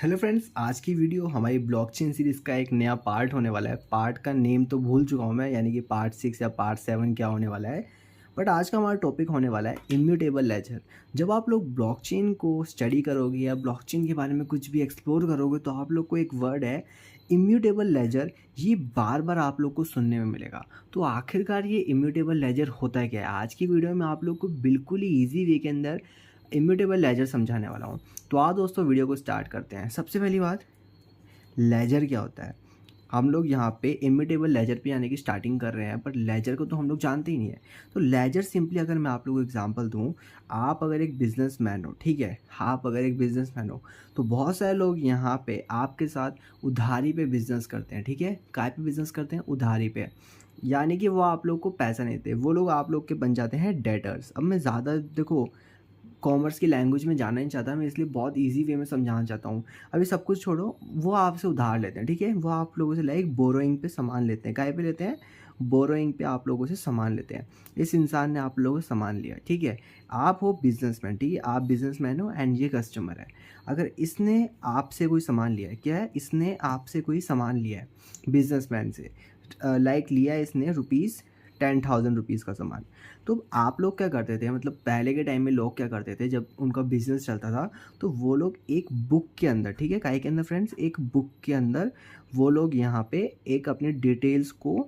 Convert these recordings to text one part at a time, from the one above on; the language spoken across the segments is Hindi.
हेलो फ्रेंड्स, आज की वीडियो हमारी ब्लॉकचेन सीरीज़ का एक नया पार्ट होने वाला है। पार्ट का नेम तो भूल चुका हूँ मैं, यानी कि पार्ट 6 या पार्ट 7 क्या होने वाला है। बट आज का हमारा टॉपिक होने वाला है इम्यूटेबल लेजर। जब आप लोग ब्लॉकचेन को स्टडी करोगे या ब्लॉकचेन के बारे में कुछ भी एक्सप्लोर करोगे तो आप लोग को एक वर्ड है इम्यूटेबल लेजर, ये बार बार आप लोग को सुनने में मिलेगा। तो आखिरकार ये इम्यूटेबल लेजर होता क्या है? आज की वीडियो में आप लोग को बिल्कुल ही ईजी वे के अंदर इम्यूटेबल लेजर समझाने वाला हूँ। तो आज दोस्तों वीडियो को स्टार्ट करते हैं। सबसे पहली बात, लेजर क्या होता है? हम लोग यहाँ पे इम्यूटेबल लेजर पे आने की स्टार्टिंग कर रहे हैं, पर लेजर को तो हम लोग जानते ही नहीं है। तो लेजर सिंपली अगर मैं आप लोगों को एग्जांपल दूँ, आप अगर एक बिजनेसमैन हो, ठीक है, आप अगर एक बिजनेसमैन हो तो बहुत सारे लोग यहाँ पे आपके साथ उधारी पे बिजनेस करते हैं। ठीक है, काय पे बिजनेस करते हैं? उधारी पे। यानी कि वो आप लोग को पैसा नहीं देते, वो लोग आप लोग के बन जाते हैं डेटर्स। अब मैं ज़्यादा देखो कॉमर्स की लैंग्वेज में जाना नहीं चाहता, मैं इसलिए बहुत इजी वे में समझाना चाहता हूँ। अभी सब कुछ छोड़ो, वो आपसे उधार लेते हैं, ठीक है, वो आप लोगों से लाइक बोरोइंग पे सामान लेते हैं। काहे पे लेते हैं? बोरोइंग पे आप लोगों से सामान लेते हैं। इस इंसान ने आप लोगों से सामान लिया, ठीक है, आप हो बिजनेसमैन, ठीक है, आप बिजनेसमैन हो एंड ये कस्टमर है। अगर इसने आपसे कोई सामान लिया है, क्या है, इसने आपसे कोई सामान लिया है बिजनेसमैन से, लाइक लिया है इसने ₹10,000 का सामान। तो आप लोग क्या करते थे, मतलब पहले के टाइम में लोग क्या करते थे, जब उनका बिजनेस चलता था तो वो लोग एक बुक के अंदर, ठीक है, काहे के अंदर फ्रेंड्स, एक बुक के अंदर वो लोग यहाँ पे एक अपने डिटेल्स को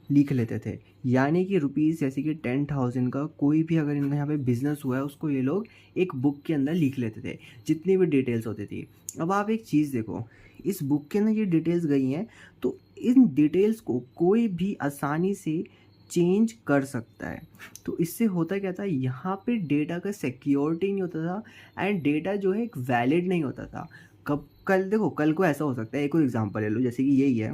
लिख लेते थे। यानी कि रुपीज़ जैसे कि 10,000 का कोई भी अगर इनका यहाँ पे बिजनेस हुआ है उसको ये लोग एक बुक के अंदर लिख लेते थे, जितनी भी डिटेल्स होती थी। अब आप एक चीज़ देखो, इस बुक के अंदर ये डिटेल्स गई हैं तो इन डिटेल्स को कोई भी आसानी से चेंज कर सकता है। तो इससे होता क्या था, यहाँ पे डेटा का सिक्योरिटी नहीं होता था एंड डेटा जो है एक वैलिड नहीं होता था। कब कल देखो, कल को ऐसा हो सकता है, एक और एग्जांपल ले लो, जैसे कि यही है,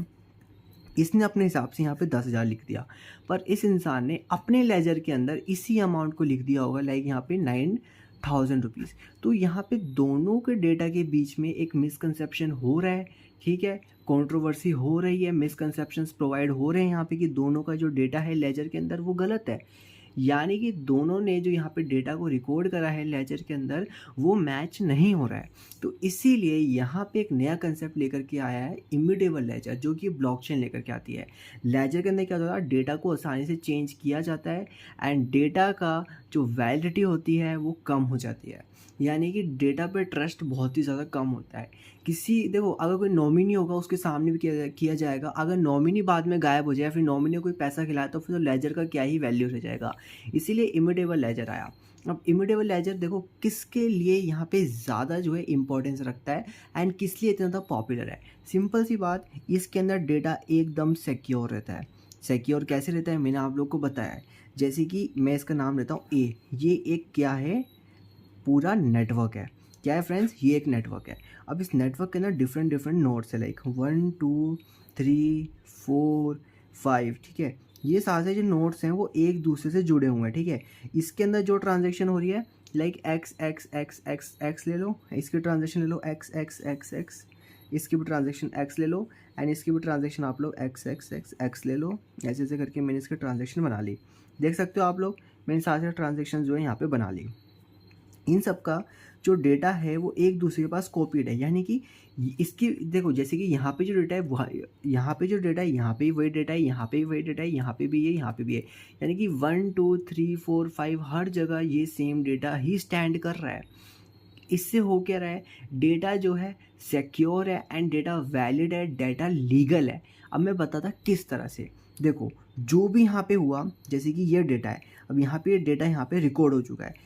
इसने अपने हिसाब से यहाँ पे 10,000 लिख दिया, पर इस इंसान ने अपने लेजर के अंदर इसी अमाउंट को लिख दिया होगा, लाइक यहाँ पे 9,000 रुपीज़। तो यहाँ पे दोनों के डेटा के बीच में एक मिसकंसेप्शन हो रहा है, ठीक है, कंट्रोवर्सी हो रही है, मिसकंसेप्शंस प्रोवाइड हो रहे हैं यहाँ पे कि दोनों का जो डेटा है लेजर के अंदर वो गलत है। यानी कि दोनों ने जो यहाँ पे डेटा को रिकॉर्ड करा है लेजर के अंदर वो मैच नहीं हो रहा है। तो इसीलिए यहाँ पे एक नया कंसेप्ट लेकर के आया है इम्यूटेबल लेजर, जो कि ब्लॉकचेन लेकर के आती है। लेजर के अंदर क्या होता है, डेटा को आसानी से चेंज किया जाता है एंड डेटा का जो वैलिडिटी होती है वो कम हो जाती है। यानी कि डेटा पे ट्रस्ट बहुत ही ज़्यादा कम होता है। किसी देखो, अगर कोई नॉमिनी होगा उसके सामने भी किया जाएगा, अगर नॉमिनी बाद में गायब हो जाए, फिर नॉमिनी को कोई पैसा खिलाए तो फिर तो लेजर का क्या ही वैल्यू रह जाएगा। इसीलिए इम्यूटेबल लेजर आया। अब इम्यूटेबल लेजर देखो किसके लिए यहाँ पे ज़्यादा जो है इंपॉर्टेंस रखता है एंड किस लिए इतना ज़्यादा पॉपुलर है। सिंपल सी बात, इसके अंदर डेटा एकदम सिक्योर रहता है। सिक्योर कैसे रहता है मैंने आप लोग को बताया है। जैसे कि मैं इसका नाम लेता हूँ ए, ये एक क्या है, पूरा नेटवर्क है। क्या है फ्रेंड्स, ये एक नेटवर्क है। अब इस नेटवर्क के अंदर डिफरेंट डिफरेंट नोड्स है, लाइक 1 2 3 4 5, ठीक है, ये सारे जो नोड्स हैं वो एक दूसरे से जुड़े हुए हैं, ठीक है। इसके अंदर जो ट्रांजेक्शन हो रही है, like x x x x x ले लो, इसकी ट्रांजेक्शन ले लो एक्स एक्स एक्स एक्स, इसकी भी ट्रांजेक्शन एक्स ले लो एंड इसकी भी ट्रांजेक्शन आप लोग एक्स एक्स एक्स एक्स ले लो। ऐसे ऐसे करके मैंने इसकी ट्रांजेक्शन बना ली। देख सकते हो आप लोग, मैंने सारे ट्रांजेक्शन जो है यहाँ पे बना ली। इन सब का जो डेटा है वो एक दूसरे के पास कॉपीड है। यानी कि इसकी देखो, जैसे कि यहाँ पे जो डेटा है वह यहाँ पे जो डेटा है, यहाँ पे भी वही डेटा है, यहाँ पे भी वही डेटा है, यहाँ पे भी है, यहाँ पे भी है। यानी कि 1 2 3 4 5 हर जगह ये सेम डेटा ही स्टैंड कर रहा है। इससे हो क्या रहा है, डेटा जो है सिक्योर है एंड डेटा वैलिड है, डेटा लीगल है। अब मैं बताता किस तरह से। देखो, जो भी यहाँ पे हुआ, जैसे कि ये डेटा है, अब यहाँ पे डेटा यहाँ पे रिकॉर्ड हो चुका है।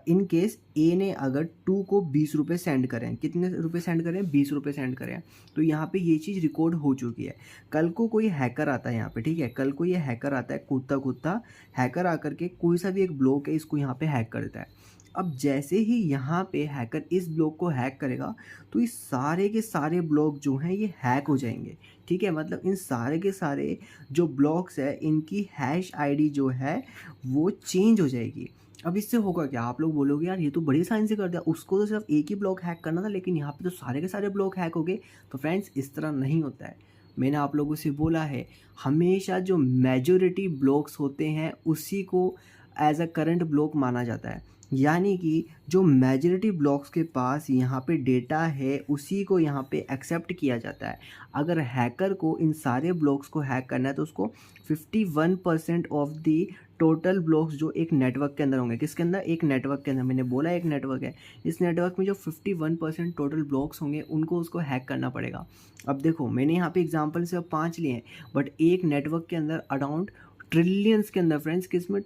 इन केस ए ने अगर 2 को 20 रुपये सेंड करें, कितने रुपए सेंड करें, 20 रुपये सेंड करें, तो यहाँ पे ये चीज़ रिकॉर्ड हो चुकी है। कल को कोई हैकर आता है यहाँ पे, ठीक है, कल को ये हैकर आता है, कूदता कूदता हैकर आकर के कोई सा भी एक ब्लॉक है इसको यहाँ पे हैक कर देता है। अब जैसे ही यहाँ पे हैकर इस ब्लॉक को हैक करेगा तो इस सारे के सारे ब्लॉक जो हैं ये हैक हो जाएंगे, ठीक है, मतलब इन सारे के सारे जो ब्लॉक्स है इनकी हैश आईडी जो है वो चेंज हो जाएगी। अब इससे होगा क्या, आप लोग बोलोगे यार ये तो बड़ी आसानी से कर दिया, उसको तो सिर्फ एक ही ब्लॉक हैक करना था, लेकिन यहाँ पे तो सारे के सारे ब्लॉक हैक हो गए। तो फ्रेंड्स, इस तरह नहीं होता है। मैंने आप लोगों से बोला है, हमेशा जो मेजॉरिटी ब्लॉक्स होते हैं उसी को एज अ करंट ब्लॉक माना जाता है। यानी कि जो मेजॉरिटी ब्लॉक्स के पास यहाँ पे डेटा है उसी को यहाँ पे एक्सेप्ट किया जाता है। अगर हैकर को इन सारे ब्लॉक्स को हैक करना है तो उसको 51% ऑफ दी टोटल ब्लॉक्स जो एक नेटवर्क के अंदर होंगे, किसके अंदर, एक नेटवर्क के अंदर, मैंने बोला एक नेटवर्क है, इस नेटवर्क में जो 51% टोटल ब्लॉक्स होंगे उनको उसको हैक करना पड़ेगा। अब देखो मैंने यहाँ पे एग्जांपल सिर्फ 5 लिए हैं, बट एक नेटवर्क के अंदर अराउंड ट्रिलियंस के अंदर, फ्रेंड्स किसमें,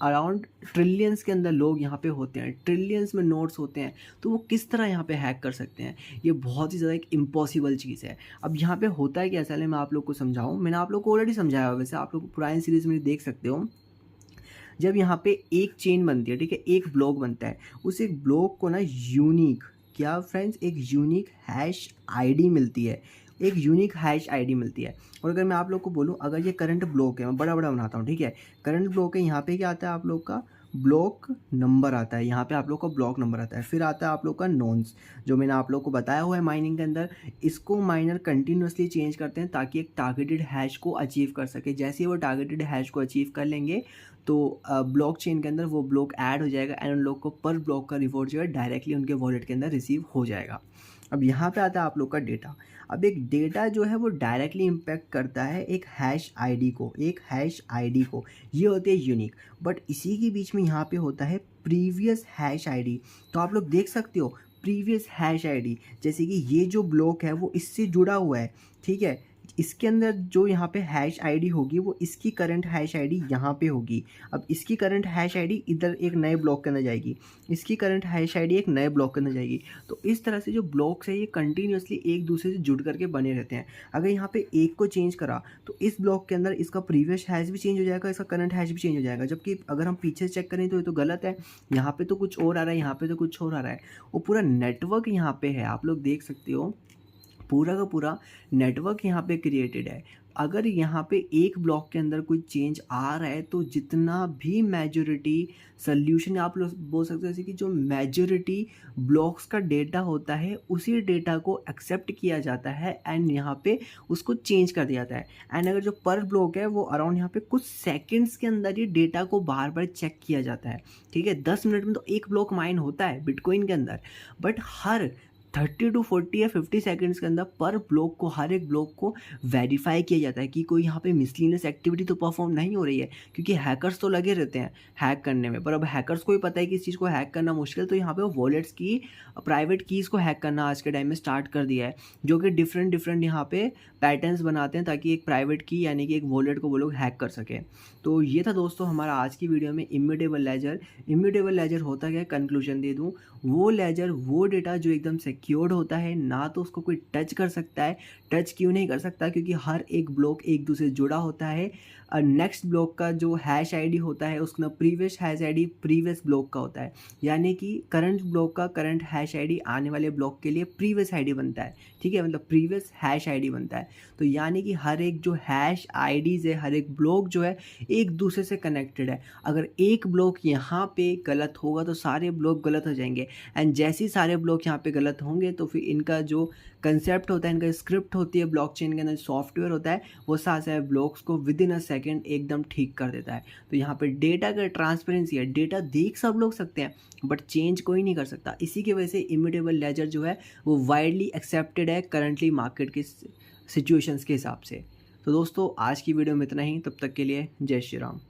अराउंड ट्रिलियंस के अंदर लोग यहाँ पे होते हैं, ट्रिलियंस में नोट्स होते हैं, तो वो किस तरह यहाँ पे हैक कर सकते हैं, ये बहुत ही ज़्यादा एक इम्पॉसिबल चीज़ है। अब यहाँ पे होता है कि ऐसा, मैं आप लोग को समझाऊँ, मैंने आप लोग को ऑलरेडी समझाया हुआ, वैसे आप लोग पुरानी सीरीज़ में देख सकते हो। जब यहाँ पे एक चेन बनती है, ठीक है, एक ब्लॉक बनता है, उस एक ब्लॉक को ना यूनिक, क्या फ्रेंड्स, एक यूनिक हैश आईडी मिलती है, एक यूनिक हैश आईडी मिलती है। और अगर मैं आप लोग को बोलूँ, अगर ये करंट ब्लॉक है, मैं बड़ा बड़ा बनाता हूँ, ठीक है, करंट ब्लॉक है, यहाँ पे क्या आता है आप लोग का, ब्लॉक नंबर आता है, यहाँ पे आप लोग का ब्लॉक नंबर आता है, फिर आता है आप लोग का नोन्स, जो मैंने आप लोग को बताया हुआ है माइनिंग के अंदर, इसको माइनर कंटिन्यूसली चेंज करते हैं ताकि एक टारगेटेड हैश को अचीव कर सके। जैसे ही वो टारगेटेड हैश को अचीव कर लेंगे तो ब्लॉक चेन के अंदर वो ब्लॉक ऐड हो जाएगा एंड उन लोग को पर ब्लॉक का रिवॉर्ड जो है डायरेक्टली उनके वॉलेट के अंदर रिसीव हो जाएगा। अब यहाँ पे आता है आप लोग का डेटा। अब एक डेटा जो है वो डायरेक्टली इम्पैक्ट करता है एक हैश आईडी को, एक हैश आईडी को, ये होती है यूनिक। बट इसी के बीच में यहाँ पे होता है प्रीवियस हैश आईडी। तो आप लोग देख सकते हो प्रीवियस हैश आईडी, जैसे कि ये जो ब्लॉक है वो इससे जुड़ा हुआ है, ठीक है, इसके अंदर जो यहाँ पे हैश आईडी होगी वो इसकी करंट हैश आईडी यहाँ पे होगी। अब इसकी करंट हैश आईडी इधर एक नए ब्लॉक के अंदर जाएगी, इसकी करंट हैश आईडी एक नए ब्लॉक के अंदर जाएगी। तो इस तरह से जो ब्लॉक्स है ये कंटिन्यूसली एक दूसरे से जुड़ करके बने रहते हैं। अगर यहाँ पे एक को चेंज करा तो इस ब्लॉक के अंदर इसका प्रीवियस हैश भी चेंज हो जाएगा, इसका करंट हैश भी चेंज हो जाएगा। जबकि अगर हम पीछे चेक करें तो ये तो गलत है, यहाँ पे तो कुछ और आ रहा है, यहाँ पे तो कुछ और आ रहा है। वो पूरा नेटवर्क यहाँ पे है, आप लोग देख सकते हो, पूरा का पूरा नेटवर्क यहाँ पे क्रिएटेड है। अगर यहाँ पे एक ब्लॉक के अंदर कोई चेंज आ रहा है तो जितना भी मेजॉरिटी सल्यूशन, आप लोग बोल सकते हो जैसे कि जो मेजॉरिटी ब्लॉक्स का डेटा होता है उसी डेटा को एक्सेप्ट किया जाता है एंड यहाँ पे उसको चेंज कर दिया जाता है। एंड अगर जो पर ब्लॉक है वो अराउंड यहाँ पे कुछ सेकंड्स के अंदर ही डेटा को बार बार चेक किया जाता है, ठीक है। 10 मिनट में तो एक ब्लॉक माइन होता है बिटकॉइन के अंदर, बट हर 30 to 40 या 50 सेकंड्स के अंदर पर ब्लॉक को, हर एक ब्लॉक को वेरीफाई किया जाता है कि कोई यहाँ पे मिसलीनियस एक्टिविटी तो परफॉर्म नहीं हो रही है, क्योंकि हैकर्स तो लगे रहते हैं हैक करने में। पर अब हैकर्स को भी पता है कि इस चीज़ को हैक करना मुश्किल, तो यहाँ पे वो वॉलेट्स की प्राइवेट कीज़ को हैक करना आज के टाइम में स्टार्ट कर दिया है, जो कि डिफरेंट यहाँ पे पैटर्न्स बनाते हैं ताकि एक प्राइवेट की यानी कि एक वॉलेट को वो लोग हैक कर सकें। तो ये था दोस्तों हमारा आज की वीडियो में इम्यूटेबल लेजर। इम्यूटेबल लेजर होता क्या है, कंक्लूजन दे दूँ, वो लेजर, वो डेटा जो एकदम सिक्योर्ड होता है, ना तो उसको कोई टच कर सकता है। टच क्यों नहीं कर सकता, क्योंकि हर एक ब्लॉक एक दूसरे से जुड़ा होता है। नेक्स्ट ब्लॉक का जो हैश आईडी होता है उसका previous hash ID previous block का होता है, यानी कि करंट ब्लॉक का करंट हैश आईडी आने वाले ब्लॉक के लिए प्रीवियस आईडी बनता है, ठीक है, मतलब प्रीवियस हैश आईडी बनता है। तो यानी कि हर एक जो हैश आईडीज़ है, हर एक ब्लॉक जो है एक दूसरे से कनेक्टेड है। अगर एक ब्लॉक यहाँ पे गलत होगा तो सारे ब्लॉक गलत हो जाएंगे, एंड जैसे ही सारे ब्लॉक यहाँ पे गलत होंगे तो फिर इनका जो कंसेप्ट होता है, इनका स्क्रिप्ट होती है ब्लॉकचेन के अंदर, सॉफ्टवेयर होता है, वो सारे ब्लॉक्स को विद इन अ सेकेंड एकदम ठीक कर देता है। तो यहाँ पे डेटा का ट्रांसपेरेंसी है, डेटा देख सब लोग सकते हैं बट चेंज कोई नहीं कर सकता। इसी की वजह से इम्यूटेबल लेजर जो है वो वाइडली एक्सेप्टेड है करंटली मार्केट के सिचुएशंस के हिसाब से। तो दोस्तों आज की वीडियो में इतना ही, तब तक के लिए जय श्री राम।